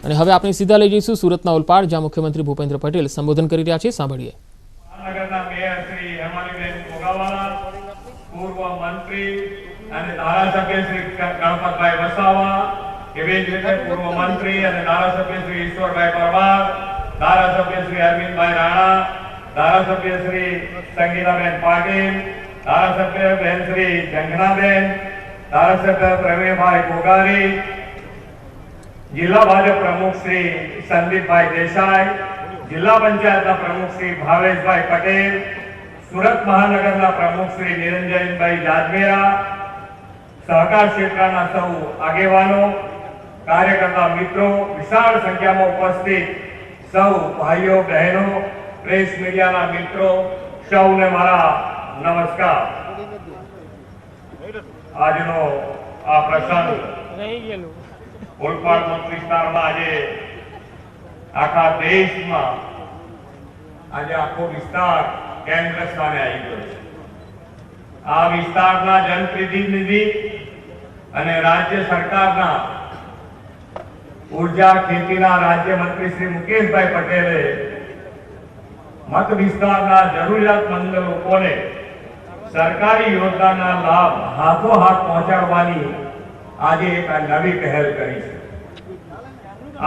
અને હવે આપણે સીધા લઈ જઈશું સુરતના ઓલપાડ, જ્યાં મુખ્યમંત્રી ભૂપેન્દ્ર પટેલ સંબોધન કરી રહ્યા છે. સાંભળીએ. મહાનગરના મેયર શ્રી હેમાલીબેન ઘોઘાવાલા, પૂર્વ મંત્રી અને ધારાસભ્ય શ્રી ગણપતભાઈ વસાવા, એવી જ રીતે પૂર્વ મંત્રી અને ધારાસભ્ય શ્રી ઈશ્વરભાઈ પરમાર, ધારાસભ્ય શ્રી અરવિંદભાઈ રાણા, ધારાસભ્ય શ્રી સંગીતાબેન પાટીલ, ધારાસભ્ય બેન શ્રી જંગનાબેન, ધારાસભ્ય પ્રવીણભાઈ ગોગારી, જિલ્લા ભાજપ પ્રમુખ શ્રી સંદીપભાઈ દેસાઈ, जिला पंचायत प्रमुख श्री भावेशभाई पटेल, सूरत महानगर प्रमुख श्री निरंजन भाई जाजमेरा, सहकार क्षेत्र सौ आगेवानो, कार्यकर्ता मित्रों, विशाल संख्या में उपस्थित सौ भाईओ बहनों, प्रेस मीडिया मित्रों, सौने मारा नमस्कार। आजनो आ प्रसंग ओलपाड मत विस्तार में आज आखा देश में आज आखो विस्तार केंद्र स्थाने आई गयो छे। आ विस्तारना जनप्रतिनिधि अने राज्य सरकारना ऊर्जा खेतीना राज्य मंत्री श्री मुकेशभाई पटेले मत विस्तारना जरूरियातमंद लोकोने सरकारी योजनाना लाभ हाथों हाथ पहोंचाडवानी आज एक नवी पहल करी छे।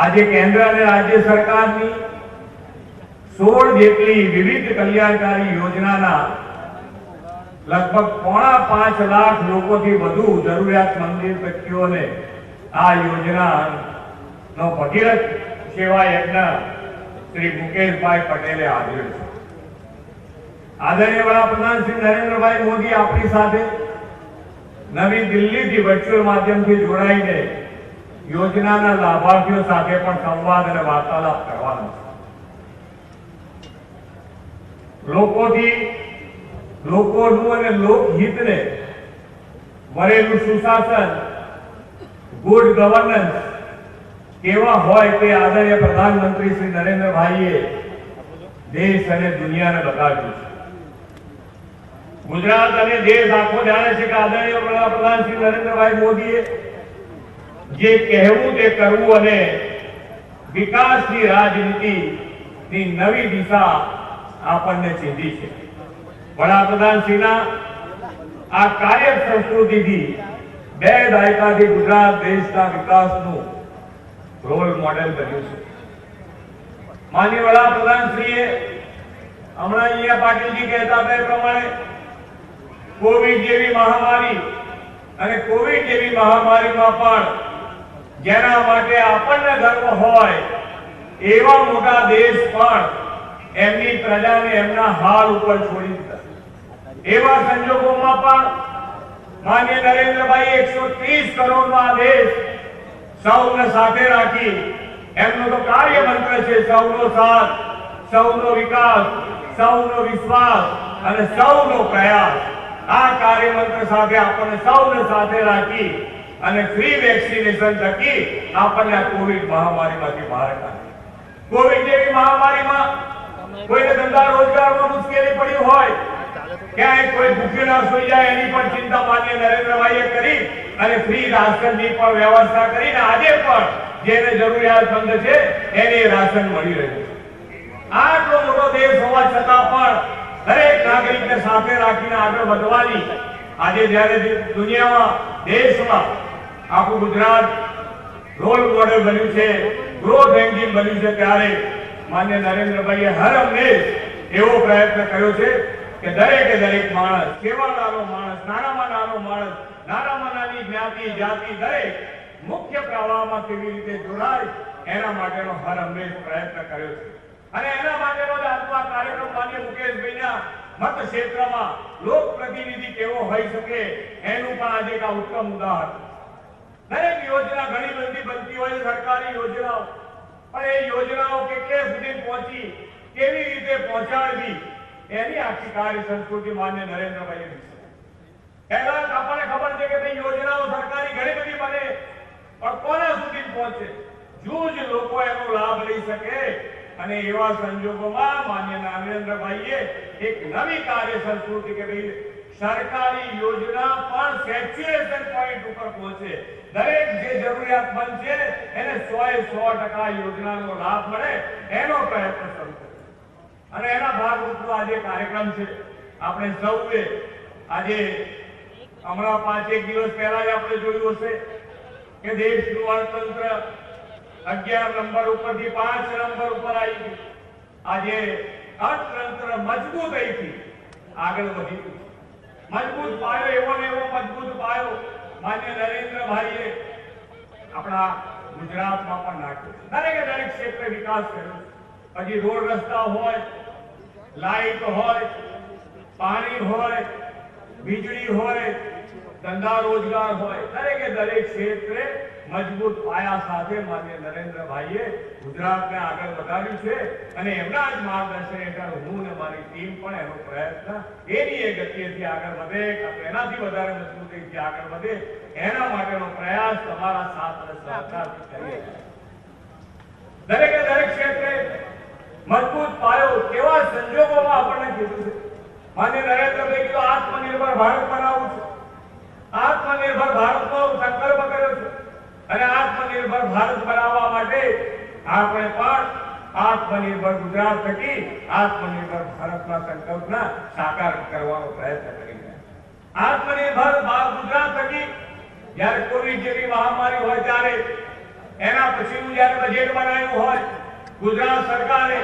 आज केंद्र और राज्य सरकार की 16 जेटली विविध कल्याणकारी योजना लगभग 4.5 लाख लोगों की वधु जरूरियातमंद व्यक्तियों ने आ योजना नो भगीरथ सेवा यज्ञ श्री मुकेशभाई पटेले आदर्यो छे। आदरणीय वडाप्रधान श्री नरेंद्र भाई मोदी अपनी साथे नवी दिल्ली थी वर्चुअल माध्यम थी जोड़ाईने योजना लाभार्थीओ साथे पण संवाद और वार्तालाप करवानो छे। लोकोथी लोकोनुं अने लोकहितने वरेलुं सुशासन, गुड गवर्नन्स केवा होय ते आदरणीय प्रधानमंत्री श्री नरेंद्र भाईए देश अने दुनियाने बताव्युं छे। गुजरात अने देश आखो जाणे छे के आदरणीय वडाप्रधान श्री नरेंद्र भाई मोदीए जे कहेवुं ते करवुं अने विकासनी राजनीतिनी नवी दिशा आपणने चींधी छे। वडाप्रधान श्रीना आ कार्य संस्कृतिथी 2 दायकाथी गुजरात देशना विकासनुं रोल मॉडल बन्युं छे। माननीय वडाप्रधान श्रीए हमणां अहींया पाटीलजी कहेता હતા એ પ્રમાણે कोविड जेवी महामारी अने कोविड जेवी महामारीमां पण जेना माटे आपणने गर्व होय एवा मोटा देश पण एमनी प्रजाने एमना हाल उपर छोड़ी दीधा। एवा संजोगोमां पण माननीय नरेंद्रभाई 130 करोड़नो आ देश सौने साथे राखी एमनो तो कार्य मंत्र छे सौनो साथ, सौनो विकास, सौनो विश्वास अने सौनो प्रयास। आ कार्य मंत्र साथे आपणे सौने साथे राखी અને ફ્રી વેક્સિનેશન થકી આપણને આ કોવિડ મહામારીમાંથી બહાર કાઢી। કોવિડ જેવી મહામારીમાં કોઈને ધંધા રોજગારમાં મુશ્કેલી પડી હોય, ક્યાંય કોઈ ભૂખ્યું ના સૂઈ જાય એની પણ ચિંતા માનીય નરેન્દ્રભાઈએ કરી અને ફ્રી રાશનની પણ વ્યવસ્થા કરીને આજે પણ જેને જરૂરિયાતમંદ છે એને રાશન મળી રહ્યું છે। આટલો મોટો દેશ હોવા છતાં પણ દરેક નાગરિકને સાથે રાખીને આગળ વધવાની આજે જ્યારે દુનિયામાં દેશમાં आपू गुजरात रोल मॉडल बन्यु छे, ग्रोथ एंजिन बन्यु छे, त्यारे माननीय नरेंद्र भाईए हर हमेश एवो प्रयत्न कर्यो छे के दरेके दरेक माणस, सेवादारो माणस, नानामां नानो माणस, नानामां नानी ज्ञाति जाति दरेक मुख्य प्रवाहमां केवी रीते जोड़ाय एना माटेनो हर हमेश प्रयत्न कर्यो छे। अने एना माटेनो ज આજનો આ કાર્યક્રમ माननीय मुकेशभाईना मत क्षेत्रमा लोक प्रतिनिधि केवो होई शके एनुं पण आज एक उत्तम उदाहरण। दरेक योजना घणी बधी बनती होय सरकारी योजनाओं, पण ए योजनाओं केटले सुधी पहोंची, केवी रीते पहोंचाडवी एनी आखी कार्य संस्कृति मान्य नरेंद्रभाईए विषय। पहेला आपणे खबर छे के भाई योजनाओं सरकारी घणी बधी बने, पण कोना सुधी पहोंचे, जूज लोको एनो लाभ लई सके અને એવા સંજોગોમાં માન્ય નરેન્દ્રભાઈએ એક નવી કાર્ય સંસ્કૃતિ કે ભાઈ સરકારી યોજના પણ સેચ્યુરેશન પોઈન્ટ ઉપર પહોંચે, દરેક જે જરૂરિયાતમંદ છે એને 100% યોજનાનો લાભ મળે એનો પ્રયત્ન શરૂ કર્યો. અને એના ભાગરૂપનો આજે કાર્યક્રમ છે. આપણે સૌએ આજે હમણાં 5-1 દિવસ પહેલા જ આપણે જોયું હશે કે દેશનું અર્થતંત્ર 11 નંબર ઉપરથી 5 નંબર ઉપર આવી ગયું. આજે અર્થતંત્ર મજબૂતાઈથી આગળ વધી ગયું. મજબૂત પાયો, એવો ને એવો મજબૂત પાયો માન્ય નરેન્દ્રભાઈએ આપણા ગુજરાતમાં પણ નાખ્યો. દરેકે દરેક ક્ષેત્રે વિકાસ કર્યો. હજી રોડ રસ્તા હોય, લાઈટ હોય, પાણી હોય, વીજળી હોય, ધંધા રોજગાર હોય, દરેકે દરેક ક્ષેત્રે મજબૂત પાયા સાથે માન્ય નરેન્દ્રભાઈએ ગુજરાતને આગળ વધાર્યું છે. અને એમના જ માર્ગદર્શન હેઠળ હું અને મારી ટીમ પણ એનો પ્રયત્ન એની એ ગતિએથી આગળ વધે, એનાથી વધારે મજબૂતીથી આગળ વધે એના માટેનો પ્રયાસ તમારા સાથ અને સહકારથી કરીએ. દરેકે દરેક ક્ષેત્રે મજબૂત પાયો કેવા સંજોગોમાં આપણને કીધું છે. માન્ય નરેન્દ્રભાઈ કીધું આત્મનિર્ભર ભારત બનાવવું છે. આત્મનિર્ભર ભારતનો સંકલ્પ કર્યો છે અને આત્મનિર્ભર ભારત બનાવવા માટે આપણે પણ આત્મનિર્ભર ગુજરાત થકી આત્મનિર્ભર ભારતના સંકલ્પના સાકાર કરવાનો પ્રયત્ન કરી રહ્યા. આત્મનિર્ભર ગુજરાત થકી જ્યારે કોવિડ જેવી મહામારી હોય ત્યારે એના પછીનું જ્યારે બજેટ બનાવ્યું હોય, ગુજરાત સરકારે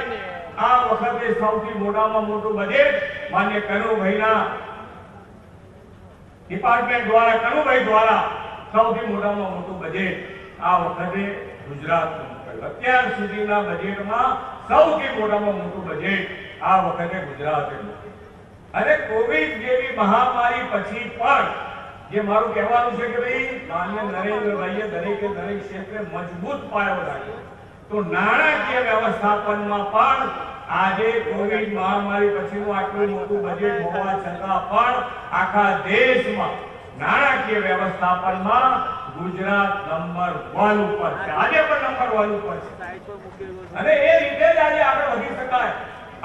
આ વખતે સૌથી મોટામાં મોટું બજેટ માન્ય કનુભાઈના ડિપાર્ટમેન્ટ દ્વારા, કનુભાઈ દ્વારા સૌથી મોટામાં મોટું બજેટ આ વખતે ગુજરાતનું કર્યું. અત્યાર સુધીના બજેટમાં સૌથી મોટામાં મોટું બજેટ આ વખતે ગુજરાતે મૂક્યું. અને કોવિડ જેવી મહામારી પછી પણ જે મારું કહેવાનું છે કે ભાઈ માન્ય નરેન્દ્રભાઈએ દરેકે દરેક ક્ષેત્રે મજબૂત પાયો નાખ્યો. તો નાણાકીય વ્યવસ્થાપનમાં પણ આજે કોવિડ મહામારી પછીનું આટલું મોટું બજેટ હોવા છતાં પણ આખા દેશમાં નાણાકીય વ્યવસ્થાપનમાં ગુજરાત નંબર 1 ઉપર છે. આજે પણ નંબર 1 ઉપર છે. અને એ રીતે જ આજે આગળ વધી શકાય.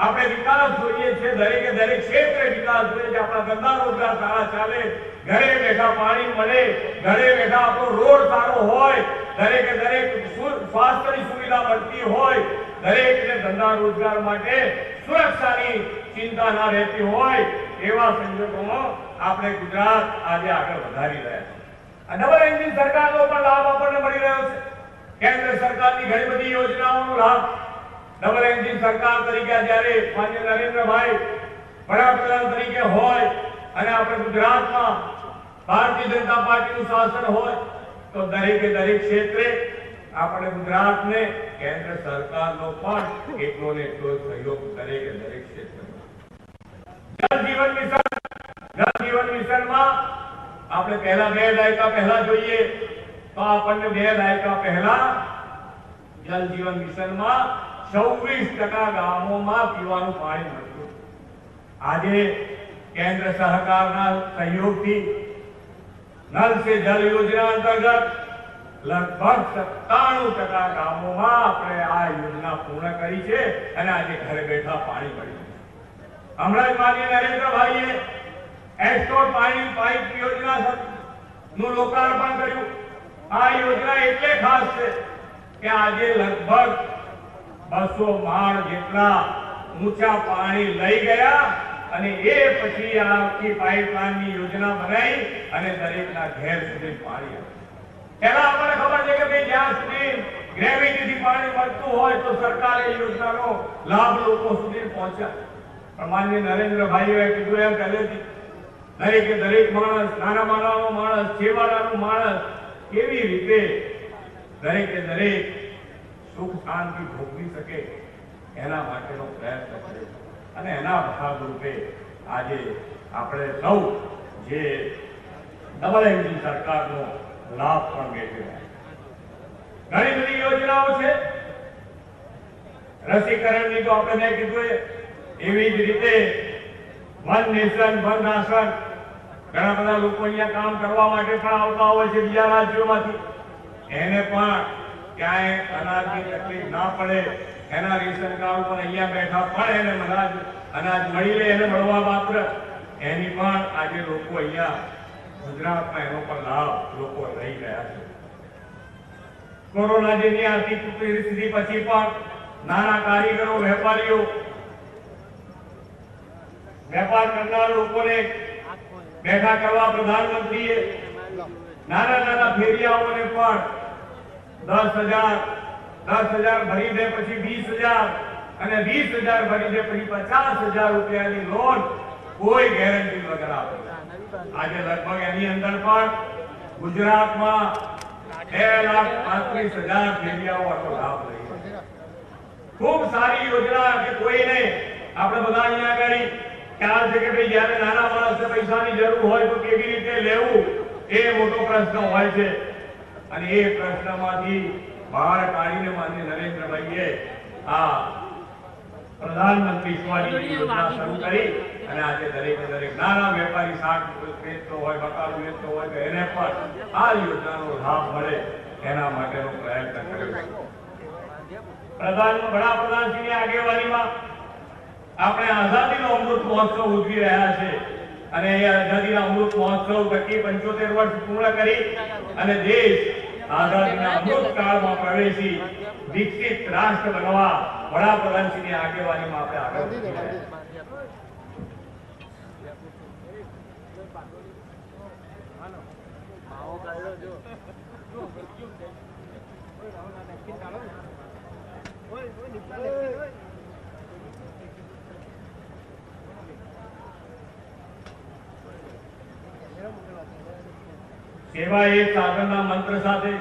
આપણે વિકાસ જોઈએ છે, દરેકે દરેક ક્ષેત્રે વિકાસ જોઈએ છે. આપણા ધંધા રોજગાર સારા ચાલે, ઘરે બેઠા પાણી મળે, ઘરે બેઠા આપણો રોડ સારો હોય, દરેકે દરેક સ્વાસ્થ્યની સુવિધા મળતી હોય, દરેકને ધંધા રોજગાર માટે સુરક્ષાની ચિંતા ના રહેતી હોય, એવા સંજોગોમાં આપણે ગુજરાત આજે આગળ વધારી રહ્યા છીએ. આ ડબલ એન્જિન સરકારનો પણ લાભ આપણને મળી રહ્યો છે. કેન્દ્ર સરકારની ઘણી બધી યોજનાઓનો લાભ ડબલ એન્જિન સરકાર તરીકે જ્યારે માન્ય નરેન્દ્રભાઈ વડાપ્રધાન તરીકે હોય અને આપણે ગુજરાતમાં ભારતીય જનતા પાર્ટીનું શાસન હોય તો દરેકે દરેક ક્ષેત્રે આપણે ગુજરાતને કેન્દ્ર સરકારનો પણ એટલો ને એટલો સહયોગ દરેકે દરેક ક્ષેત્રે. જલ જીવન મિશનમાં આપણે પહેલા 2 દાયકા પહેલા જોઈએ તો આપણને 2 દાયકા પહેલા જલ જીવન મિશનમાં 26% ગામોમાં પીવાનું પાણી મળતું. આજે કેન્દ્ર સરકારના સહયોગથી નલ સે જલ યોજના અંતર્ગત લગભગ 97% ગામોમાં આપણે આ યોજના પૂર્ણ કરી છે અને આજે ઘરે બેઠા પાણી મળ્યું. હમણાં જ માનનીય નરેન્દ્રભાઈએ એસ્ટોર પાણી પાઇપ યોજના નું લોકાર્પણ કર્યું. આ યોજના એટલે ખાસ છે કે આજે લગભગ 200 માળ જેટલા ઊંચા પાણી લઈ ગયા અને એ પછી આખી પાઇપલાઇનની યોજના બનાવી અને દરેકના ઘેર સુધી પાણી આવે. પહેલા આપણને ખબર છે કે ભાઈ જ્યાં સુધી ગ્રેવિટીથી પાણી મળતું હોય તો સરકારે યોજનાનો લાભ લોકો સુધી પહોંચાડે. પણ માનનીય નરેન્દ્રભાઈએ કીધું એમ પહેલેથી દરેકે દરેક માણસ, નાનામાં માણસ, છેવાડાનો માણસ કેવી રીતે દરેકે દરેક સુખ શાંતિ ભોગવી શકે એના માટેનો પ્રયત્ન કર્યો અને એના ભાગરૂપે આજે આપણે સૌ જે ડબલ એન્જિન સરકારનો લાભ પણ મેળવી રહ્યા. ઘણી બધી યોજનાઓ છે. રસીકરણની તો આપણે મેં કીધું એવી જ રીતે વન નેશન વન રાશન, ઘણા બધા લોકો અહીંયા કામ કરવા માટે પણ આવતા હોય છે બીજા રાજ્યોમાંથી. એને પણ ક્યાંય અનાજની તકલીફ ના પડે, એના રેશન કાર્ડ ઉપર અહીંયા બેઠા પણ એને અનાજ મળી રહે, એને મળવા પાત્ર એની પણ આજે લોકો અહીંયા ગુજરાતમાં એનો પણ લાભ લોકો લઈ રહ્યા છે. કોરોના જેવી આર્થિક પરિસ્થિતિ પછી પણ નાના કારીગરો, વેપારીઓ, વેપાર કરનાર લોકોને બેઠા કરવા પ્રધાનમંત્રીએ નાના ફેરિયાઓને પણ 10,000 ભરી દે, પછી 20,000 અને 20,000 ભરી દે, પછી 50,000 રૂપિયાની લોન કોઈ ગેરંટી વગર આપે. આજે લગભગ એની અંદર પણ ગુજરાતમાં 2,35,000 ફેરિયાઓ આનો લાભ લઈ રહ્યા. ખૂબ સારી યોજના કે કોઈને આપણે બધા અહીંયા આગળ ખ્યાલ છે કે ભાઈ જ્યારે નાના માણસને પૈસાની જરૂર હોય તો કેવી રીતે લેવું એ મોટો પ્રશ્ન હોય છે. અને એ પ્રશ્નમાંથી બહાર કાઢીને માનનીય નરેન્દ્રભાઈએ આ પ્રધાનમંત્રી સ્વનિધિ યોજના શરૂ કરી અને આજે દરેકે દરેક નાના વેપારી શાક વેચતો હોય, બકાલું વેચતો હોય તો એને પણ આ યોજનાનો લાભ મળે એના માટેનો પ્રયત્ન કર્યો. વડાપ્રધાનશ્રીની આગેવાનીમાં આપણે આઝાદીનો અમૃત મહોત્સવ ઉજવી રહ્યા છે અને એ આઝાદીના અમૃત મહોત્સવ થકી 75 વર્ષ પૂર્ણ કરી અને દેશ આઝાદીના અમૃત કાળમાં પ્રવેશી વિકસિત રાષ્ટ્ર બનવા વડાપ્રધાનશ્રીની આગેવાનીમાં આપણે આગળ વધી રહ્યા છીએ. સેવા એ સાધનના મંત્ર સાથે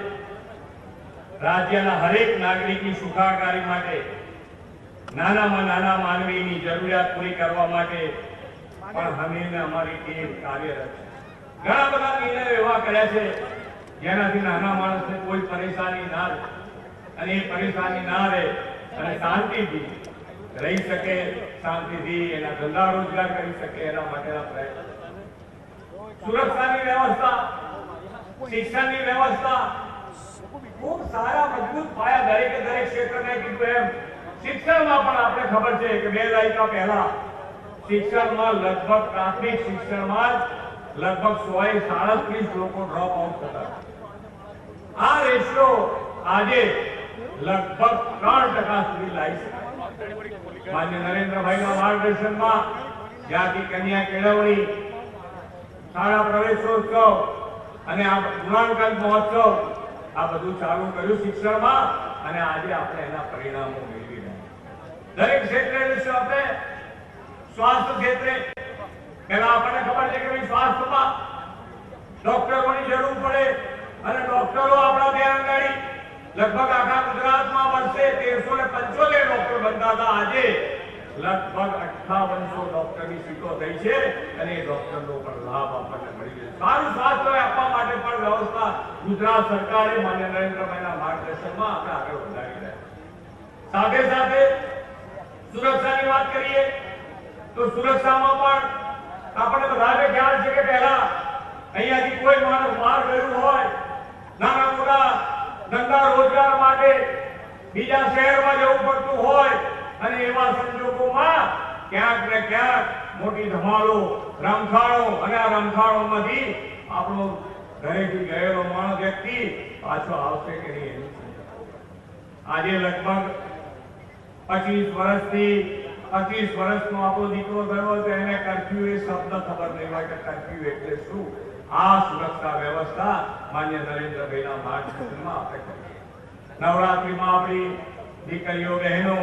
રાજ્યના હરેક નાગરિકની સુખાકારી માટે, નાનામાં નાના માનવીની જરૂરિયાત પૂરી કરવા માટે પણ હંમેશા અમારી ટીમ કાર્યરત છે. ઘણા બધા નિર્ણયો એવા કર્યા છે જેનાથી નાના માણસને કોઈ પરેશાની ના રહે અને એ પરેશાની ના રહે અને શાંતિથી રહી શકે, શાંતિથી એના ધંધા રોજગાર કરી શકે એના માટેના પ્રયત્ન. સુરક્ષાની વ્યવસ્થા, શિક્ષણની વ્યવસ્થા, ખૂબ સારા મજબૂત પાયા દરેકે દરેક ક્ષેત્રને કીધું એમ શિક્ષણમાં પણ આપણે ખબર છે કે 2 દાયકા પહેલા શિક્ષણમાં લગભગ પ્રાથમિક શિક્ષણમાં લગભગ 137 લોકો ડ્રોપ આઉટ થતા. આ રેશિયો આજે લગભગ 3% સુધી લાવી શકાય. માન્ય નરેન્દ્રભાઈના માર્ગદર્શનમાં જ્યાંથી કન્યા કેળવણી, શાળા પ્રવેશોત્સવ અને આ ગુણાંકન મહોત્સવ આ બધું ચાલુ કર્યું શિક્ષણમાં અને આજે આપણે એના પરિણામો મેળવી રહ્યા. દરેક ક્ષેત્રે આપણે સ્વાસ્થ્ય ક્ષેત્રે પહેલા આપણને ખબર છે કે ભાઈ સ્વાસ્થ્યમાં ડોક્ટરોની જરૂર પડે અને ડોક્ટરો આપણા ત્યાં આગળ લગભગ આખા ગુજરાતમાં વર્ષે 1375 ડોક્ટર બનતા હતા. આજે લગભગ 5800 ડોક્ટરની સીટો થઈ છે અને એ ડોક્ટરનો પણ લાભ આપણને મળી રહ્યો છે. સારું સ્વાસ્થ્ય આપવા માટે પણ વ્યવસ્થા ગુજરાત સરકારે માન્ય નરેન્દ્રભાઈના માર્ગદર્શનમાં આપણે આગળ વધારી રહ્યા. સાથે સાથે સુરક્ષાની વાત કરીએ તો સુરક્ષામાં પણ આપણને બધાને ખ્યાલ છે કે પહેલા અહીંયાથી કોઈ માણસ બહાર ગયું હોય, નાના મોટા ધંધા રોજગાર માટે બીજા શહેરમાં જવું પડતું હોય અને એવા સંજોગોમાં ક્યાંક ને ક્યાંક મોટી ધમાલો, રમખાણો અને આ રમખાણોમાંથી આપણો ઘરેથી ગયેલો માણસ વ્યક્તિ પાછો આવશે કે નહીં એની ચિંતા. આજે લગભગ 25 વર્ષનો આપણો દીકરો ગયો તો એને કર્ફ્યુ એ શબ્દ ખબર નહીં હોય કે કર્ફ્યુ એટલે શું. આ સુરક્ષા વ્યવસ્થા માન્ય નરેન્દ્રભાઈના માર્ગદર્શનમાં આપણે કરીએ. નવરાત્રીમાં આપણી દીકરીઓ, બહેનો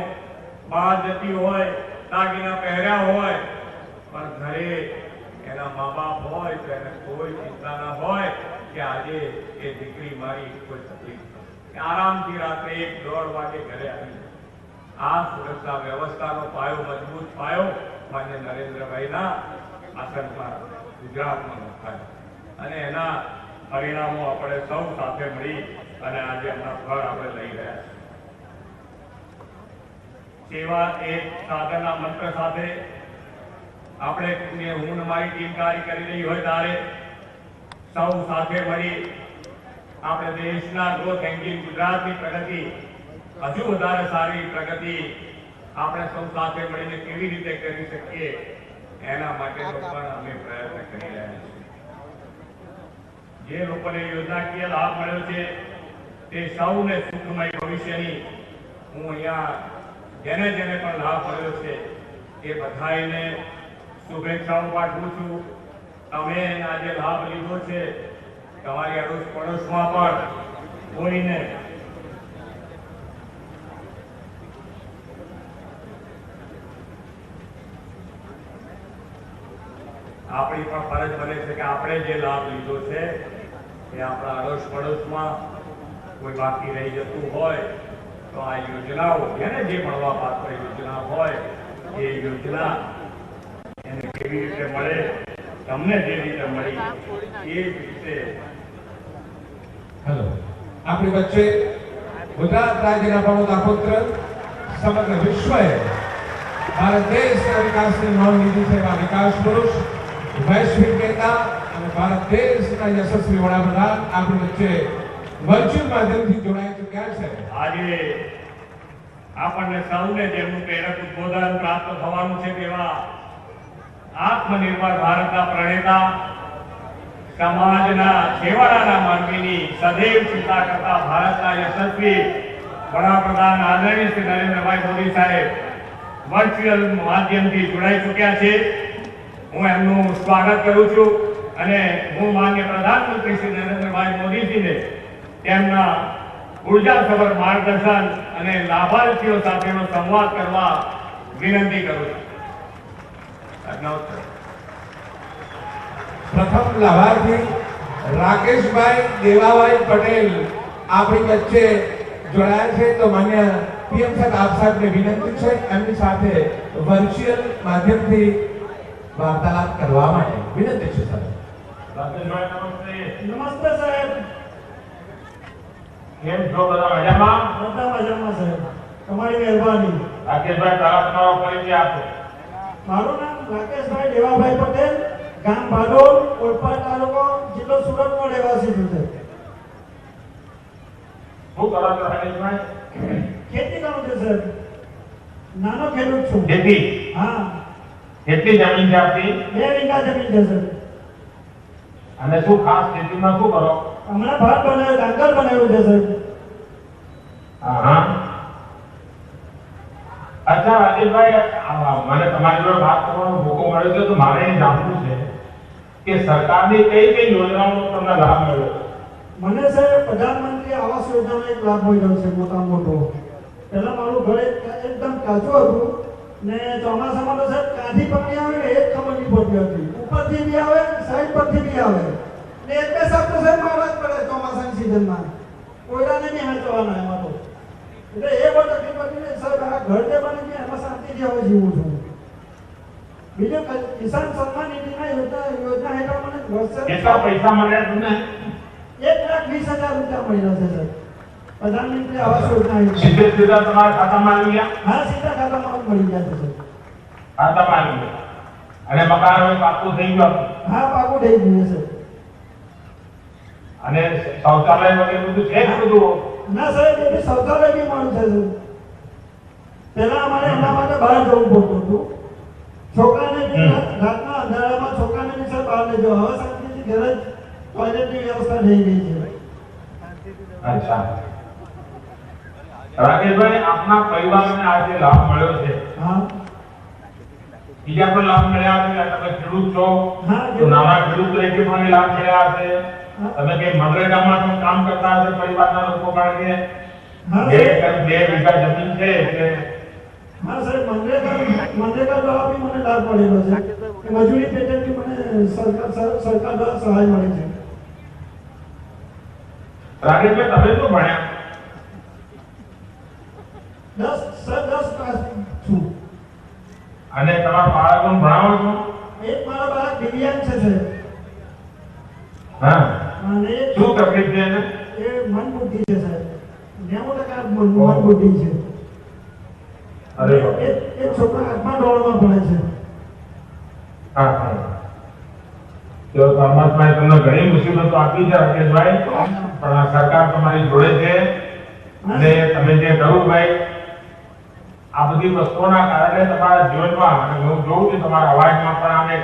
બહાર જતી હોય, દાગીના પહેર્યા હોય, પણ ઘરે એના મા બાપ હોય તો એને કોઈ ચિંતા ના હોય કે આજે એ દીકરી મારી કોઈ તકલીફ નથી. આરામથી રાત્રે 1-1:30 વાગે ઘરે આવી જાય. આ સુરક્ષા વ્યવસ્થાનો પાયો, મજબૂત પાયો માન્ય નરેન્દ્રભાઈના આસનમાં ગુજરાતમાં નખાય અને એના પરિણામો આપણે સૌ સાથે મળી અને આજે એમના ફળ આપણે લઈ રહ્યા છીએ. સેવા એક સાધનના મંત્ર સાથે આપણે હું મારી ટીમ કાર્ય કરી રહી હોય ત્યારે સૌ સાથે મળી આપણે દેશના ગ્રોથ એન્જિન ગુજરાતની પ્રગતિ, હજુ વધારે સારી પ્રગતિ આપણે સૌ સાથે મળીને કેવી રીતે કરી શકીએ એના માટેનો પણ અમે પ્રયત્ન કરી રહ્યા છીએ. જે લોકોને યોજનાકીય લાભ મળ્યો છે તે સૌને સુખમય ભવિષ્યની હું અહીંયા જેને જેને પણ લાભ મળ્યો છે એ બધાને શુભેચ્છાઓ પાઠવું છું. તમે આજે લાભ લીધો છે તમારી અડોશ પડોશમાં પણ કોઈને આપણી પણ ફરજ બને છે કે આપણે જે લાભ લીધો છે એ આપણા અડોશ પડોશમાં કોઈ બાકી રહી જતું હોય તો આ યોજનાઓ જેને જે મળવા પાત્ર યોજના હોય એ યોજના એને કેવી રીતે મળે, તમને જે રીતે મળી એ જ રીતે. હેલો, આપણી વચ્ચે ગુજરાત રાજ્યના પ્રમોદા પુત્ર સમગ્ર વિશ્વએ ભારત દેશના વિકાસની નોંધ લીધી છે એવા વિકાસ પુરુષ, વૈશ્વિક નેતા અને ભારત દેશના યશસ્વી વડાપ્રધાન આપણી વચ્ચે વર્ચ્યુઅલ માધ્યમથી જોડાઈ ચૂક્યા છે. આજે આપણને સૌને જેમનું પ્રેરક ઉદ્બોધન પ્રાપ્ત થવાનું છે તેવા આત્મનિર્ભર ભારતના પ્રણેતા, સમાજના છેવાડાના માનવીની સદૈવ ચિંતા કરતા ભારતના યશસ્વી વડાપ્રધાન આદરણીય શ્રી નરેન્દ્રભાઈ મોદી સાહેબ વર્ચ્યુઅલ માધ્યમથી જોડાઈ ચૂક્યા છે. હું એમનું સ્વાગત કરું છું અને હું માનનીય પ્રધાનમંત્રી શ્રી નરેન્દ્રભાઈ મોદીજીને તેમના ઉર્જાસભર માર્ગદર્શન અને લાભાર્થીઓ સાથેનો સંવાદ કરવા વિનંતી કરું છું. પ્રથમ લાભાર્થી રાકેશભાઈ દેવાભાઈ પટેલ આપણી વચ્ચે જોડાયા છે. તો માન્ય પીએમ સાહેબ આપ સાહેબને વિનંતી છે એમની સાથે વર્ચ્યુઅલ માધ્યમથી વાર્તાલાપ કરવા માટે વિનંતી છે. સર રાકેશભાઈ નમસ્તે. નમસ્તે સાહેબ. કેમ છો? બધા મજામાં? બધા મજામાં સાહેબ, તમારી મહેરબાની. રાકેશભાઈ તારા તમારો પરિચય આપો. મારું નામ રાકેશભાઈ દેવાભાઈ પટેલ, ગામ ભાડોળ, ઓલપાડ તાલુકો, જિલ્લો સુરતનો રહેવાસી છું સાહેબ. શું કરો છો રાકેશભાઈ? ખેતી કરું છું સાહેબ, નાનો ખેડૂત છું. ખેતી? હા, કેટલી જમીન છે આપની? 2 વીઘા જમીન છે સાહેબ. અને શું ખાસ ખેતીમાં શું કરો? હમણાં ભાત બનાવ્યો, ડાંગર બનાવ્યું છે સાહેબ. હા. અચ્છા રાકેશભાઈ, મને તમારી જોડે વાત કરવાનો મોકો મળ્યો છે તો મારે એ જાણવું છે કે સરકારની કઈ કઈ યોજનાઓનો તમને લાભ મળ્યો? મને સાહેબ પ્રધાનમંત્રી આવાસ યોજનાનો એક લાભ મળ્યો છે મોટા મોટો. પહેલા મારું ઘર એકદમ કાચું હતું ને ચોમાસામાં તો સાહેબ કાંથી પાણી આવે ને એ જ ખબર નહીં પડતી હતી. ઉપરથી બી આવે, સાઈડ પરથી બી આવે ને એક બે સાહેબ તો સાહેબ મારવા જ પડે ચોમાસાની સિઝનમાં. કોયરાને બી હાંચવાના એમાં તો. એટલે એ બહુ તકલીફ હતી ને સાહેબ. આ ઘર જે બની ગયા એમાં શાંતિથી હવે જીવું છું. બીજું કિસાન સન્માન નિધિના યોજના હેઠળ મને વર્ષે કેટલા પૈસા મળ્યા તમને? 1,20,000 રૂપિયા મળ્યા છે સાહેબ, પ્રધાનમંત્રી આવાસ યોજના હેઠળ. સીધે સીધા તમારા ખાતામાં આવી ગયા? હા, સીધા ખાતામાં મળી ગયા છે સાહેબ. ખાતામાં આવી ગયા. અને મકાન હવે પાકું થઈ ગયું? હા, પાકું થઈ ગયું છે. અને શૌચાલય વગેરે બધું છે જ બધું? ના સાહેબ, એ બી શૌચાલય બી મળ્યું છે સાહેબ. પહેલા અમારે એના માટે બહાર જવું પડતું હતું. છોકરાને બી રાતના અંધારામાં છોકરાને બી સાહેબ બહાર લઈ જવા. હવે શાંતિથી ઘરે જ ટોયલેટની વ્યવસ્થા થઈ ગઈ છે. અચ્છા રાકેશભાઈ, આપના પરિવારને આ જે લાભ મળ્યો છે, હા બીજા પણ લાભ મળ્યા છે? તમે ખેડૂત છો હા, તો નાના ખેડૂત તરીકે પણ લાભ મળ્યા છે. તમે કે મનરેગામાં પણ કામ કરતા હશે પરિવારના લોકો? કારણ કે હા 2 વીઘા જમીન છે એટલે. હા સાહેબ, મનરેગા દ્વારા બી મને લાભ મળેલો છે. મજૂરી પેટે બી મને સરકાર દ્વારા સહાય મળે છે. રાકેશભાઈ, તમે શું ભણ્યા? 10 પાસ છું. અને તમારા બાળકોને ભણાવો છો? એક મારા બાળક દિવ્યાંગ છે સાહેબ. હા. અને એક શું તકલીફ છે એને? એ મન બુદ્ધિ છે સાહેબ. 90% મન બુદ્ધિ છે. અરે વાહ. એક છોકરા 8મા ધોરણમાં ભણે છે. હા હા. તો પરમાત્માએ તમને ઘણી મુસીબતો આપી છે રાકેશભાઈ, પણ આ સરકાર તમારી જોડે છે. અને તમે જે કહ્યું ભાઈ, આ બધી વસ્તુઓના કારણે તમારા જીવનમાં અને હું જોઉં છું તમારા અવાજમાં પણ આમ એક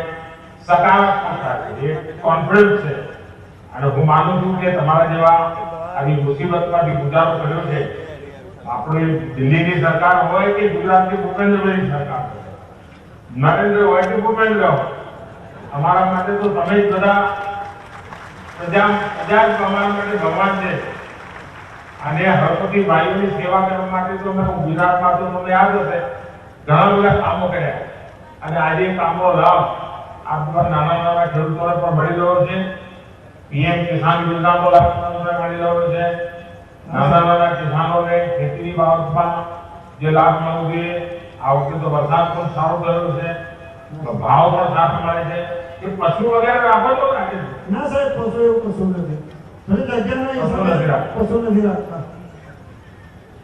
સકારાત્મકતા છે, એક કોન્ફિડન્સ છે અને હું માનું છું કે તમારા જેવા આવી મુસીબતમાંથી ગુજારો કર્યો છે આપણી દિલ્હીની સરકાર હોય કે ગુજરાતની ભૂપેન્દ્રભાઈની સરકાર હોય, નરેન્દ્ર હોય કે ભૂપેન્દ્ર હોય, અમારા માટે તો તમે જ બધા પ્રજા જ અમારા માટે ભગવાન છે અને હળપતિ ભાઈઓની સેવા કરવા માટે તો મેં ગુજરાતમાં તો તમને યાદ હશે ઘણા બધા કામો કર્યા અને આજે કામો લાભ આ બધા નાના નાના ખેડૂતોને પણ મળી રહ્યો છે. પીએમ કિસાન યોજનાનો લાભ તમને મળી રહ્યો છે. નાના નાના કિસાનોને ખેતીની બાબતમાં જે લાભ મળવો જોઈએ, આ વખતે તો વરસાદ પણ સારો થયો છે, ભાવ પણ સારા મળે છે. એ પશુ વગેરે રાખો તો રાખે છે? ના સાહેબ, પશુ એવું કશું નથી. થોડી જગ્યાના હિસાબે પશુ નથી રાખતા.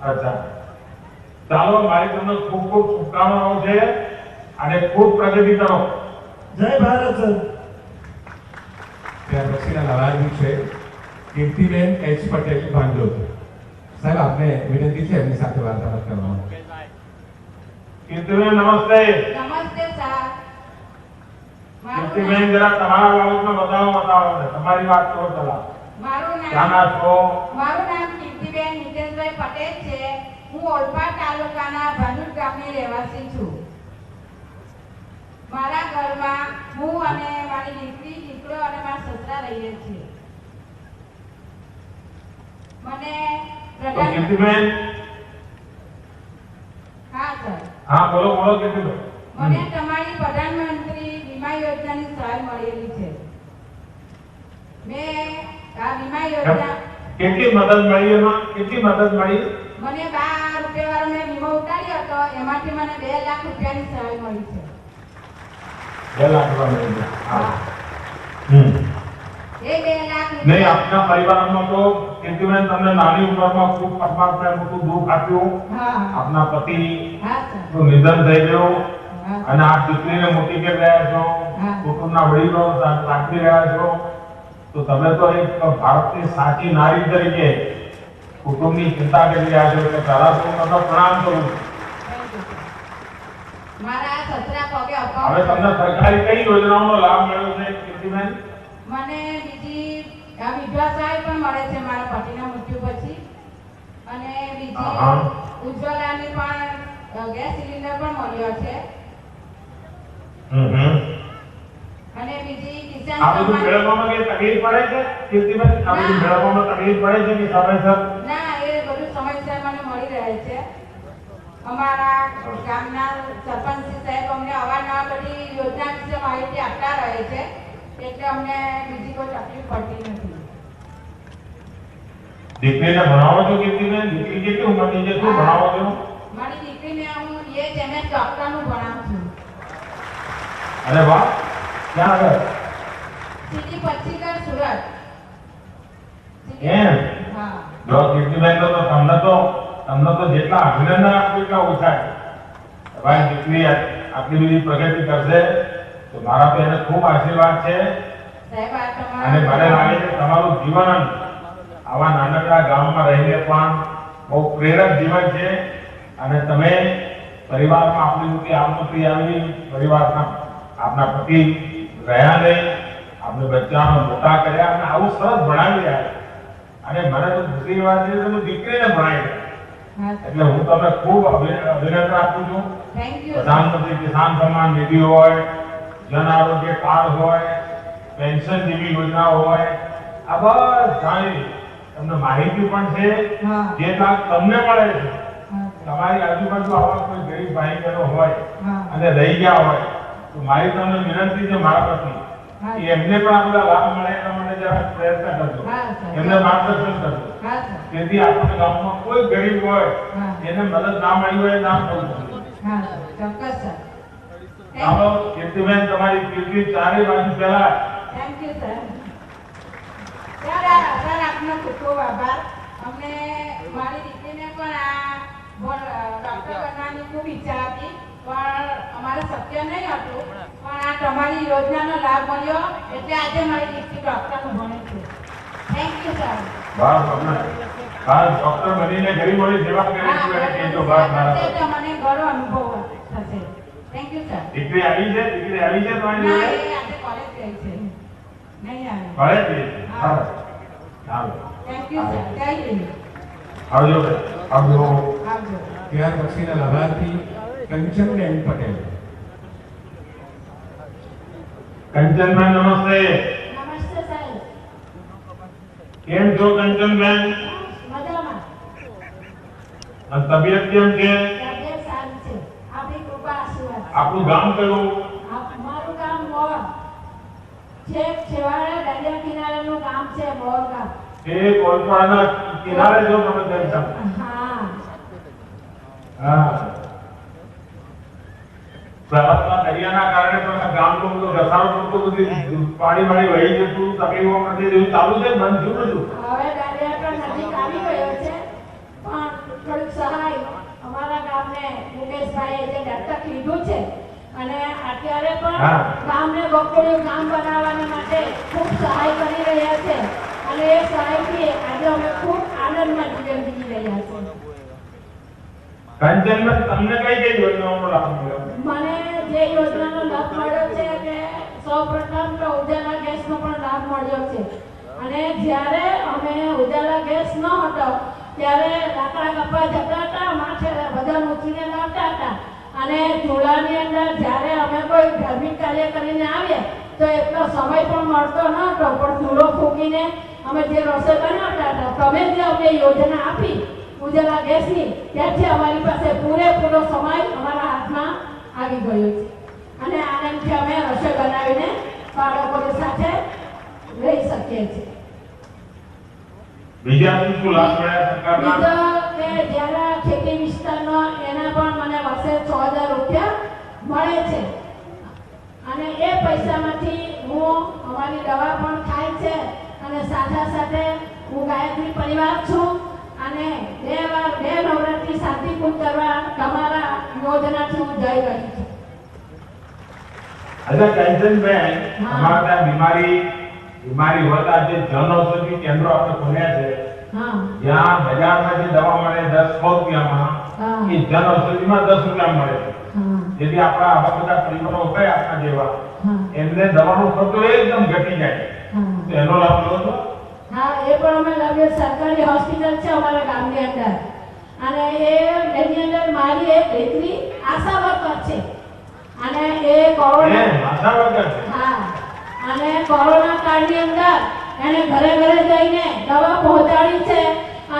અચ્છા, ચાલો મારી તમને ખૂબ ખૂબ શુભકામનાઓ છે અને ખૂબ પ્રગતિ કરો. જય ભારત સર. ત્યાર પછીના લાભાર્થી છે કીર્તિબેન એચ પટેલ ભાંજોદ. સાહેબ આપને વિનંતી છે એમની સાથે વાર્તાલાપ કરવાનો. કીર્તિબેન નમસ્તે. નમસ્તે સર. કીર્તિબેન જરા તમારા બાબતમાં બતાવો તમારી વાત કરો પેલા. ક્યાંના છો? મારું નામ કીર્તિબેન નીતેશભાઈ પટેલ છે. હું ઓલપાડ તાલુકાના ભાનુડ ગામની રહેવાસી છું. મારા ઘરમાં હું અને મારી દીકરી, દીકરો અને મારા સસરા રહીએ છીએ. મને કીર્તિબેન. હા સર. હા બોલો બોલો કીર્તિબેન. મને તમારી પ્રધાનમંત્રી વીમા યોજનાની સહાય મળેલી છે. મેં આ વીમા યોજના કેટલી મદદ મળી? એમાં કેટલી મદદ મળી? મને 12 રૂપિયા વાળો મેં વીમો ઉતાર્યો હતો, એમાંથી મને 2 લાખ રૂપિયાની સહાય મળી છે. 2 લાખ રૂપિયા મળી ગયા. હા. એ 2 લાખ નહીં, આપના પરિવારમાં તો કીર્તિબેન તમને નાની ઉંમરમાં ખૂબ પરમાત્માએ મોટું દુઃખ આપ્યું. હા આપના પતિ હા સર. નું નિધન થઈ ગયું હા. અને આપ દીકરીને મોટી કરી રહ્યા છો, હા. કુટુંબના વડીલો સાચવી રહ્યા છો, તો તમે તો એક ભારતની સાચી નારી તરીકે કુટુંબની ચિંતા કરી રહ્યા છો એટલે તારા તો પ્રણામ કરું છું. મારા સસરા પગે હવે અપાવ. તમને સરકારી કઈ યોજનાઓનો લાભ મળ્યો છે કીર્તિબેન? મને બીજી આ વિધવા સહાય પણ મળે છે મારા પતિના મૃત્યુ પછી, અને બીજી હા. ઉજ્જવલાની પણ ગેસ સિલિન્ડર પણ મળ્યો છે, અને બીજી કિસાન આ બધું સન્માન. મેળવવામાં કઈ તકલીફ પડે છે કીર્તિબેન? આ બધું મેળવવામાં તકલીફ પડે છે કે સમયસર? ના, એ બધું સમયસર મને મળી રહે છે. અમારા ગામના સરપંચ સાહેબ અમને અવારનવાર બધી યોજના વિશે માહિતી આપતા રહે છે, એટલે અમને બીજી કોઈ તકલીફ પડતી નથી. દીકરીને ભણાવો છો કીર્તિબેન? દીકરી કેટલી ઉંમરની છે? શું ભણાવો છો? મારી દીકરીને હું એએચએમએસ ડોક્ટરનું ભણાવું છું. અરે વાહ, ક્યાં આગળ? સીધી પચ્ચીગઢ, સુરત. એમ? હા. જો કીર્તિબેન તો તમને તો જેટલા અભિનંદન આપવું એટલા ઓછા છે. તમારી દીકરી આટલી બધી પ્રગતિ કરશે તો મારા તો એને ખૂબ આશીર્વાદ છે સાહેબ, આ અને મને તમારા લાગે છે તમારું જીવન આવા નાનકડા ગામમાં રહીને પણ બહુ પ્રેરક જીવન છે અને તમે પરિવારમાં આપણી રીતે આપત્તિ આવી, પરિવારના આપના પતિ રહ્યા નહીં, આપણે બચ્ચાનો મોટા કર્યા અને આવું સરસ ભણાવી રહ્યા છે. અને મને તો ખુશીની વાત છે કે તમે દીકરીને ભણાવી રહ્યા. હા, એટલે હું તમને ખૂબ અભિનંદન આપું છું. Thank you. પ્રધાનમંત્રી કિસાન સન્માન નિધિ હોય, જન આરોગ્ય કાર્ડ હોય, પેન્શન જેવી યોજના હોય, આ બધાની તમને માહિતી પણ છે. હા. જે લાભ તમને મળે છે, હા, તમારી આજુબાજુ આવા કોઈ ગરીબ ભાઈ બહેનો હોય હા. અને રહી ગયા હોય તો મારી તમને વિનંતી છે મારા પ્રતિ હા. કે એમને પણ આ બધા લાભ મળે એટલા માટે જરા પ્રયત્ન કરજો, હા, સર. એમને માર્ગદર્શન કરજો. હા સર. તેથી આપણા ગામમાં કોઈ ગરીબ હોય હા. એને મદદ ના મળી હોય ના થવું જોઈએ. હા સર, ચોક્કસ સર. ચાલો કીર્તિબેન, તમારી કીર્તિ ચારે બાજુ ફેલાય. Thank you sir. સર આપનો ખૂબ ખૂબ આભાર. અમને મારી દીકરીને પણ આ ડૉક્ટર બનવાની ખૂબ ઈચ્છા હતી, પણ અમારે શક્ય નહીં હતું, પણ આ તમારી યોજનાનો લાભ મળ્યો એટલે આજે મારી દીકરી ડૉક્ટરનું ભણે છે. Thank you sir. બસ તમને ડોક્ટર બનીને ગરીબોની સેવા કરી છે. મને ઘણો અનુભવ થશે. Thank you sir. દીકરી આવી છે તમારી ના, જોડે? એ આજે કોલેજ ગઈ છે, નહીં આવે. ભલે જ છે. હા. ચાલો થેન્ક યુ સર. જય હિન્દ. આવજો આવજો. આવજો. ત્યાર પછીના લાભાર્થી કંચનબેન પટેલ. કંચનબેન નમસ્તે. નમસ્તે સાહેબ. કેમ છો કંચનબેન? મજામાં. અને તબિયત કેમ છે? તબિયત સારી છે. આપની કૃપા આશીર્વાદ. આપણું ગામ કયું? મારું ગામ મોર. છેક છેવાડે દરિયા કિનારેનું ગામ છે મોર ગામ. એ કોલપાડના કિનારે જો તમે દર્શન. હા. હા. પ્રવાસના દરિયાના કારણે પણ ગામનું બધું રસારો પડતો બધી પાણી વહી જતું તકલીફો પડતી એવું ચાલુ છે બંધ થયું બધું. હવે દરિયા તો નજીક આવી ગયો છે, પણ થોડીક સહાય અમારા ગામને મુકેશભાઈએ જે દત્તક લીધું છે અને અત્યારે પણ હા. ગામને બકોડિયું ગામ બનાવવા માટે ખૂબ સહાય કરી રહ્યા છે અને એ સહાયથી આજે અમે ખૂબ આનંદમાં જીવન જીવી રહ્યા છીએ. કંચનબેન તમને કઈ યોજનાઓનો લાભ મળ્યો? મને જે યોજનાનો લાભ મળ્યો છે કે સૌપ્રથમ તો ઉજાલા ગેસનો પણ લાભ મળ્યો છે અને જ્યારે અમે ઉજાલા ગેસ ન હતો ત્યારે લાકડા કપા જતા હતા, માથે બધા મૂકીને લાવતા હતા અને ચૂલાની અંદર જ્યારે અમે કોઈ ધાર્મિક કાર્ય કરીને આવીએ તો એટલો સમય પણ મળતો ન હતો, પણ ચૂલો ફૂંકીને અમે જે રસોઈ બનાવતા હતા તમે જે અમને યોજના આપી ઉજાલા ગેસની ત્યારથી અમારી પાસે પૂરેપૂરો સમય અમારા હાથમાં આવી ગયો છે અને આનંદથી અમે રસોઈ બનાવીને બાળકોની સાથે રહી શકીએ છીએ. બીજા શું લાભ મળ્યા સરકારના? બીજો કે જ્યારે ખેતી વિસ્તારનો એના પણ મને વર્ષે 6000 રૂપિયા મળે છે અને એ પૈસામાંથી હું અમારી દવા પણ થાય છે અને સાથે સાથે હું ગાયત્રી પરિવાર છું અને બે નવરાત્રી શાંતિપૂર્ણ કરવા તમારા યોજનાથી હું જઈ રહી છું. અચ્છા કંચનબેન, હા. અમારા ત્યાં બીમારી હોય જે જન ઔષધિ કેન્દ્રો આપણે ખોલ્યા છે હા. જ્યાં બજારમાં જે દવા મળે 10-100 રૂપિયામાં હા. એ જન ઔષધિમાં 10 રૂપિયા મળે છે. હા. જેથી આપણા આવા બધા પરિવારો હોય આપણા જેવા હા. એમને દવાનો ખર્ચો એકદમ ઘટી જાય. હા. તો એનો લાભ લો છો? હા, એ પણ અમે લાવીએ. સરકારી હોસ્પિટલ છે અમારા ગામની અંદર અને એની અંદર મારી એક દીકરી આશા વર્કર છે અને એ કોરોના આશા વર્કર છે. હા અને કોરોના કાળની અંદર એને ઘરે ઘરે જઈને દવા પહોંચાડી છે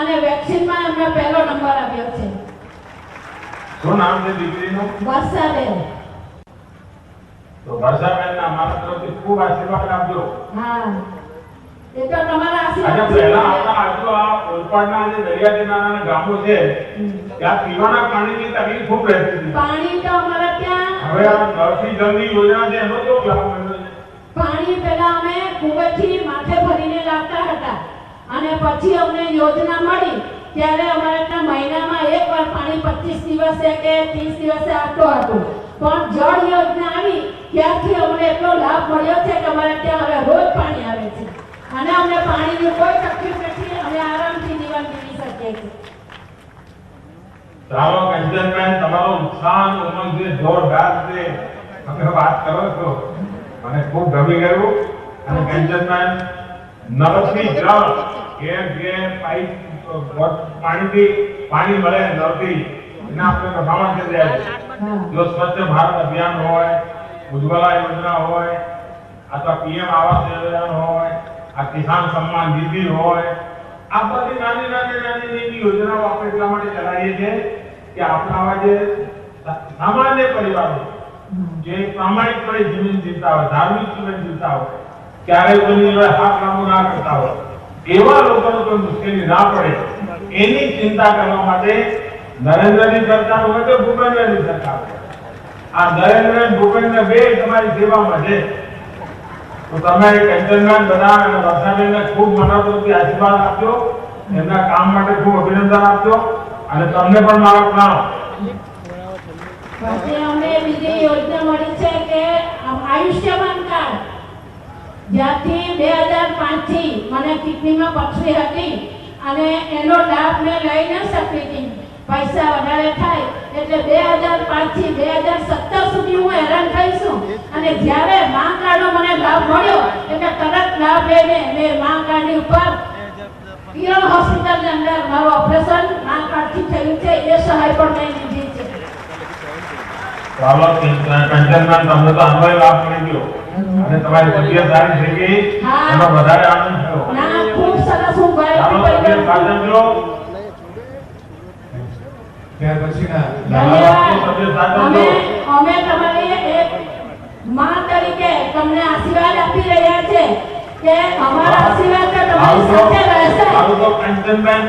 અને વેક્સિનમાં એમને પહેલો નંબર આપ્યો છે. શું નામ છે દીકરીનું? વર્ષાબેન. તો વર્ષાબેનના અમારા તરફથી ખૂબ આશીર્વાદ આપજો. હા, એ તો તમારા આજે પહેલા આપણા આશીર્વાદ. આજુ આ ઓલપાડના જે દરિયા કિનારાના ગામો છે ત્યાં પીવાના પાણીની તકલીફ ખૂબ રહેતી હતી. પાણી તો અમારા ત્યાં હવે આ નળથી જલની યોજના છે એનો કેવો લાભ મળ્યો છે? પાણી પહેલા અમે કુવેથી માથે ભરીને લાવતા હતા અને પછી અમને યોજના મળી ત્યારે અમારે ત્યાં મહિનામાં એકવાર પાણી 25 દિવસે કે 30 દિવસે આપતો હતું, પણ જળ યોજના આવી ત્યારથી અમને એટલો લાભ મળ્યો છે કે અમારે ત્યાં હવે રોજ પાણી આવે છે અને અમને પાણીની કોઈ તકલીફ નથી, અમે આરામથી જીવન જીવી શકીએ છીએ. ચાલો કંચનબેન, તમારો ઉત્સાહ અને ઉમંગ જે જોરદાર છે તમે વાત કરો છો મને ખૂબ ગમી ગયું. અને કંચનબેન નળથી જળ જે પાઇપ પાણી મળે નળથી એના આપણે પ્રમાણ કરી રહ્યા છે. હા. જો સ્વચ્છ ભારત અભિયાન હોય, ઉજ્જવલા યોજના હોય અથવા પીએમ આવાસ યોજના હોય, આ કિસાન સન્માન નિધિ હોય, આ બધી નાની યોજનાઓ આપણે એટલા માટે ચલાવીએ છીએ કે આપણા આવા જે સામાન્ય પરિવારો જે પ્રામાણિકપણે જીવન જીવતા હોય, ધાર્મિક જીવન જીવતા હોય, ક્યારેય કોઈની જોડે હાથ લાંબુ ના કરતા હોય, એવા લોકોને કોઈ મુશ્કેલી ના પડે એની ચિંતા કરવા માટે નરેન્દ્રની સરકાર હોય કે ભૂપેન્દ્રની સરકાર હોય, આ નરેન્દ્ર અને ભૂપેન્દ્ર બે તમારી સેવામાં છે. તો તમે કંચનબેન બધા અને વર્ષાબેનને ખૂબ મનાતોથી આશીર્વાદ આપજો, એમના કામ માટે ખૂબ અભિનંદન આપજો અને તમને પણ મારા પ્રણામ. પછી અમને બીજી યોજના મળી છે કે આયુષ્યમાન કાર્ડ, જ્યાંથી 2005 થી મને કિડનીમાં પથરી હતી અને એનો લાભ મેં લઈ ન શકી હતી, પૈસા વધારે થાય એટલે એટલે 2005 થી 2017 સુધી હું હેરાન થઈ છું અને જ્યારે મા કાર્ડનો મને લાભ મળ્યો એટલે તરત લાભ લઈને મેં મા કાર્ડની ઉપર કિરણ હોસ્પિટલની અંદર મારું ઓપરેશન મા કાર્ડથી થયું છે એ સહાય પણ મેં લીધી છે. ચાલો કંચનબેન, તમને તો આનો લાભ મળી ગયો અને તમારી તબિયત સારી થઈ ગઈ, હા. એનો વધારે આનંદ થયો. ના ખૂબ સરસ હું ચાલો તબિયત સાચવજો. ત્યાર પછીના ધન્યવાદ. અમે તમારી એક માં તરીકે તમને આશીર્વાદ આપી રહ્યા છે કે અમારા આશીર્વાદ તો તમારી સાથે રહેશે. મારું તો કંચનબેન,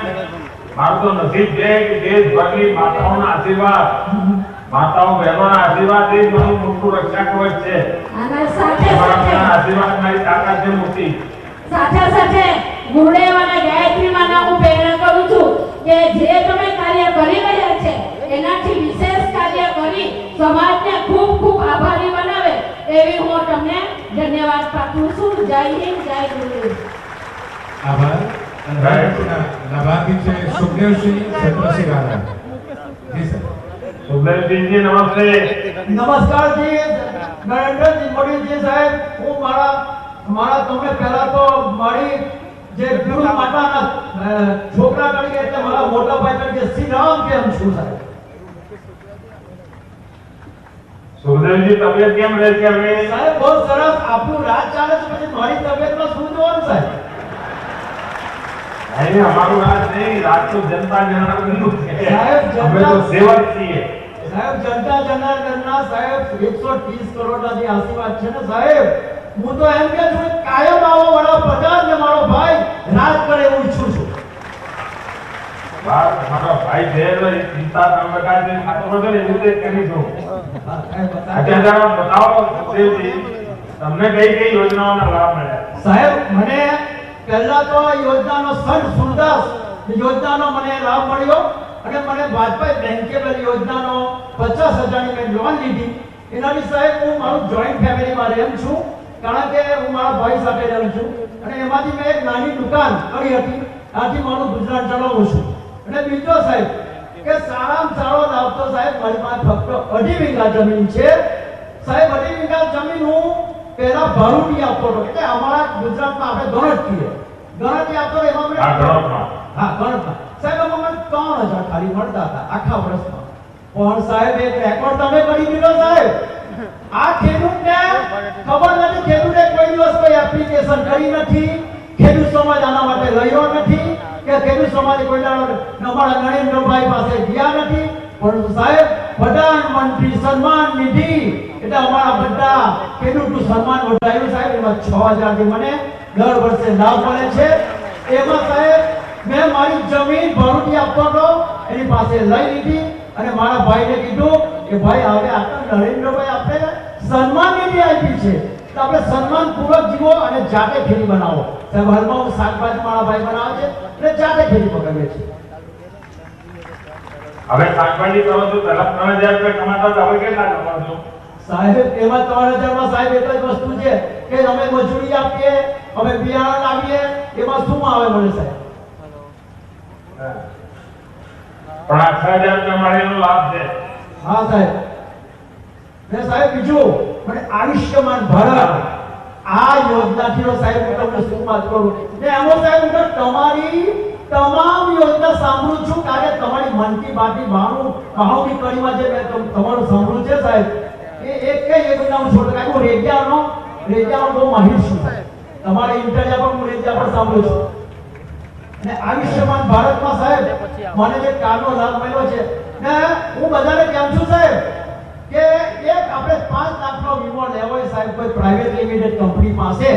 મારું તો નસીબ છે કે દેશભરની માતાઓના આશીર્વાદ, માતાઓ બહેનોના આશીર્વાદ એ જ મારું મોટું રક્ષા કવચ છે. અને સાથે તમારા સાથે આશીર્વાદ મારી તાકાત છે મોટી. સાથે ગુરુદેવ અને ગાયત્રી માના હું પ્રેરણા કરું છું કે જે તમે કાર્ય કરી રહ્યા છે એનાથી વિશેષ કાર્ય કરી સમાજને ખૂબ ખૂબ આભારી બનાવે એવી હું તમને ધન્યવાદ પાઠવું છું. જય હિન્દ, જય ગુરુદેવ. આભાર. અને ત્યાર પછીના લાભાર્થી છે સુખદેવસિંહ છત્રસિંહ રાણા. જી સર. સુખદેવસિંહજી, નમસ્તે. નમસ્કાર જી, નરેન્દ્રજી મોદીજી સાહેબ, હું મારા તમને પહેલા તો મારી જે ગુરુ માતાના છોકરા તરીકે એટલે મારા મોટા ભાઈ તરીકે શ્રી રામ કેમ છું સાહેબ. સુખદેવજી, તબિયત કેમ રહે છે હવે? સાહેબ બહુ સરસ, આપણું રાજ ચાલે છે, પછી મારી તબિયતમાં શું જોવાનું સાહેબ? નહીં, અમારું રાજ નહીં, રાજ તો જનતા જનાર્દનનું છે. સાહેબ, જનતા- અમે તો સેવક છીએ. સાહેબ જનતા જનાર્દનના સાહેબ 130 કરોડના જે આશીર્વાદ છે ને સાહેબ, હું તો એમ કે છું કાયમ આવો વડાપ્રધાન ને મારો ભાઈ રાજ કરે એવું ઈચ્છું છું. બહાર તમારો ભાઈ છે તો એ ચિંતા ન બતાવજો, ખાતો બધો ને એવું તે કરી દો. આજે જરા બતાવો સુખદેવજી, તમને કઈ યોજનાઓના લાભ મળ્યા? સાહેબ મને પહેલા તો આ યોજનાનો સંત સુરદાસ યોજનાનો મને લાભ મળ્યો અને મને વાજપેયી બેંકેબલ યોજનાનો 50,000ની મેં લોન લીધી. એનાથી સાહેબ હું મારું જોઈન્ટ ફેમિલીમાં રહું છું, કારણ કે હું મારા ભાઈ સાથે રહું છું અને એમાંથી મેં એક નાની દુકાન કરી હતી, આથી મારું ગુજરાન ચલાવું છું. અને બીજો સાહેબ કે સારામાં સારો લાભ તો સાહેબ મારી પાસે ફક્ત 2.5 વીઘા જમીન છે સાહેબ. 2.5 વીઘા જમીન હું પહેલા ભાડું આપતો હતો, એટલે અમારા ગુજરાતમાં આપણે ગણત કહીએ, ગણત આપતો હતો એમાં આ ઘરોમાં હા ગણતમાં સાહેબ એમાં મને 3,000 ખાલી મળતા હતા આખા વર્ષમાં. પણ સાહેબ એક રેકોર્ડ તમે કરી દીધો સાહેબ. આ ખેડૂતને ખબર નથી, ખેડૂતે કોઈ દિવસ કોઈ એપ્લિકેશન કરી નથી, ખેડૂત સમાજ આના માટે લડ્યો નથી કે ખેડૂત સમાજે કોઈ દાડો અમારા નરેન્દ્રભાઈ પાસે ગયા નથી. પરંતુ સાહેબ પ્રધાનમંત્રી સન્માન નિધિ એટલે અમારા બધા ખેડૂતનું સન્માન વધાર્યું સાહેબ. એમાં 6,000 થી મને દર વર્ષે લાભ મળે છે. એમાં સાહેબ મેં મારી જમીન ભાડું આપતો હતો, એની પાસે લઈ લીધી અને મારા ભાઈને કીધું કે ભાઈ હવે આપણે નરેન્દ્રભાઈ આપણે સન્માન નિધિ આપી છે તો આપણે સન્માનપૂર્વક જીવો અને જાતે ખેતી બનાવો. સાહેબ હાલમાં હું શાકભાજી મારા ભાઈ બનાવે છે એટલે જાતે ખેતી પકડીએ છીએ. હવે શાકભાજી કરો છો, પહેલા 3,000 રૂપિયા કમાતા હતા, હવે કેટલા કમાવો છો? સાહેબ એમાં 3,000 માં સાહેબ એક જ વસ્તુ છે કે અમે મજૂરી આપીએ, અમે બિયારણ લાવીએ, એમાં શું આવે મને સાહેબ? પણ આ 6,000 રૂપિયા મળેનો લાભ છે. હા સાહેબ. ને સાહેબ બીજું મને આયુષ્યમાન ભારત આ યોજનાથી તો સાહેબ હું તમને શું વાત કરું ને એમાં સાહેબ હું તમારી તમામ યોજના સાંભળું છું, કારણ કે તમારી મન કી બાતની 92મી કડીમાં જે મેં તમારું સાંભળ્યું છે સાહેબ, એ એક યોજના હું છોડ કારણ કે હું રેડિયાનો બહુ માહિર છું સાહેબ. તમારે ઇન્ટરવ્યુ પણ હું રેડિયા પર સાંભળું છું. અને આયુષ્યમાન ભારતમાં સાહેબ મને જે કાર્ડનો લાભ મળ્યો છે ને હું બધાને કેમ છું સાહેબ કે એક આપણે 5 લાખનો વીમો લેવો હોય સાહેબ કોઈ પ્રાઇવેટ લિમિટેડ કંપની પાસે